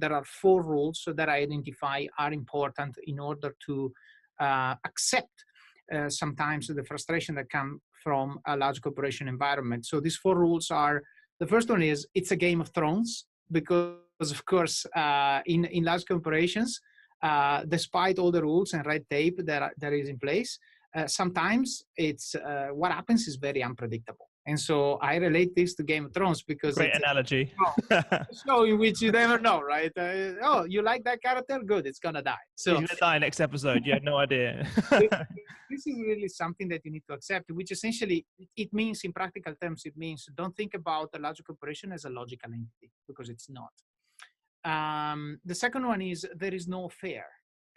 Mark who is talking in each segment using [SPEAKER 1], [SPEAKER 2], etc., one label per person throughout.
[SPEAKER 1] there are 4 rules that I identify are important in order to accept sometimes the frustration that come from a large corporation environment. So these 4 rules are, the first one is, it's a Game of Thrones, because of course, in large corporations, despite all the rules and red tape that is in place, sometimes it's what happens is very unpredictable. And so I relate this to Game of Thrones because
[SPEAKER 2] great
[SPEAKER 1] it's
[SPEAKER 2] analogy.
[SPEAKER 1] a show in which you never know, right? Oh, you like that character? Good, it's gonna die. So
[SPEAKER 2] He's gonna die next episode. You had no idea.
[SPEAKER 1] this is really something that you need to accept, which essentially it means, in practical terms, it means don't think about a large corporation as a logical entity, because it's not. The second one is there is no fair.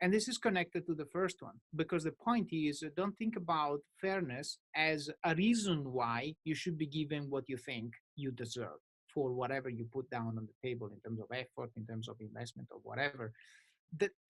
[SPEAKER 1] And this is connected to the first one, because the point is, don't think about fairness as a reason why you should be given what you think you deserve for whatever you put down on the table in terms of effort, in terms of investment, or whatever.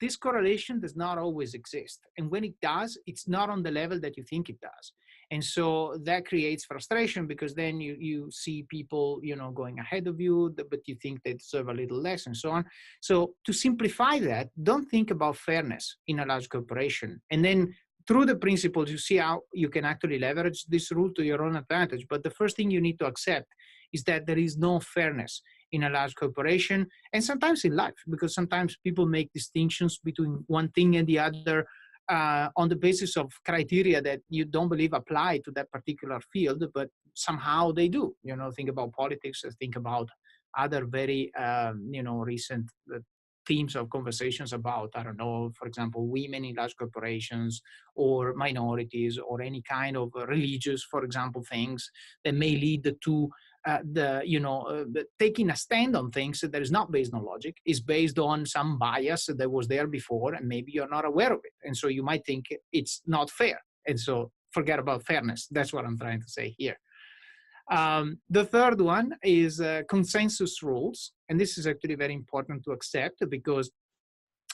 [SPEAKER 1] This correlation does not always exist. And when it does, it's not on the level that you think it does. And so that creates frustration, because then you see people, going ahead of you, but you think they deserve a little less, and so on. So to simplify that, don't think about fairness in a large corporation. And then through the principles, you see how you can actually leverage this rule to your own advantage. But the first thing you need to accept is that there is no fairness in a large corporation, and sometimes in life, because sometimes people make distinctions between one thing and the other on the basis of criteria that you don't believe apply to that particular field, but somehow they do. Think about politics, think about other very, recent themes of conversations about, I don't know, for example, women in large corporations, or minorities, or any kind of religious, for example, things that may lead to taking a stand on things that is not based on logic, is based on some bias that was there before, and maybe you're not aware of it. And so you might think it's not fair. And so forget about fairness. That's what I'm trying to say here. The third one is consensus rules. And this is actually very important to accept, because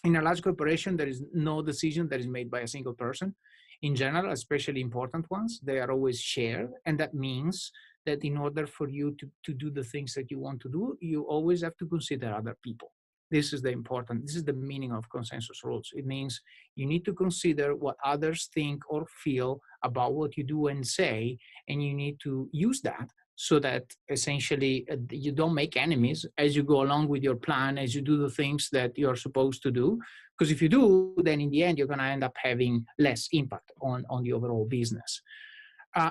[SPEAKER 1] in a large corporation, there is no decision that is made by a single person. In general, especially important ones, they are always shared. And that means that in order for you to do the things that you want to do, you always have to consider other people. This is the meaning of consensus rules. It means you need to consider what others think or feel about what you do and say, and you need to use that so that essentially you don't make enemies as you go along with your plan, as you do the things that you're supposed to do. Because if you do, then in the end, you're going to end up having less impact on the overall business.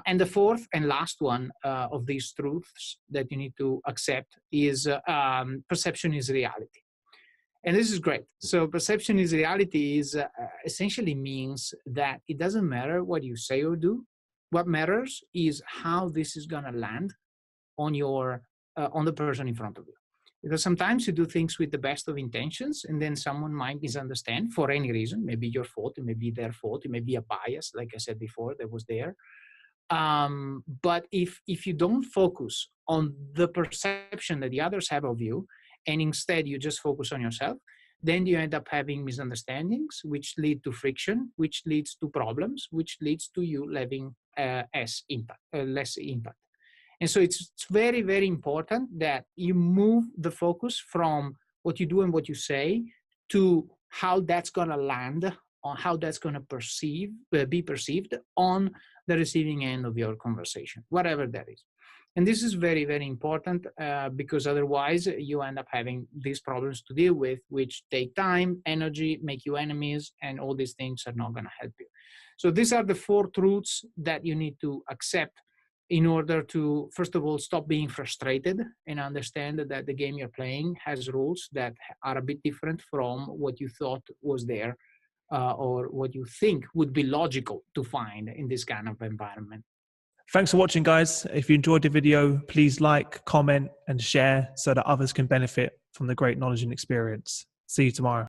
[SPEAKER 1] And the fourth and last one of these truths that you need to accept is perception is reality. And this is great. So perception is reality is essentially means that it doesn't matter what you say or do. What matters is how this is going to land on on the person in front of you. Because sometimes you do things with the best of intentions, and then someone might misunderstand for any reason. Maybe your fault, it may be their fault, it may be a bias, like I said before, that was there. But if you don't focus on the perception that the others have of you, and instead you just focus on yourself, then you end up having misunderstandings, which lead to friction, which leads to problems, which leads to you having less impact. And so it's very, very important that you move the focus from what you do and what you say to how that's going to land, on how that's going to be perceived on the receiving end of your conversation, whatever that is. And this is very, very important because otherwise you end up having these problems to deal with, which take time, energy, make you enemies, and all these things are not going to help you. So these are the 4 truths that you need to accept in order to, first of all, stop being frustrated and understand that the game you're playing has rules that are a bit different from what you thought was there or what you think would be logical to find in this kind of environment.
[SPEAKER 2] Thanks for watching, guys. If you enjoyed the video, please like, comment, and share so that others can benefit from the great knowledge and experience. See you tomorrow.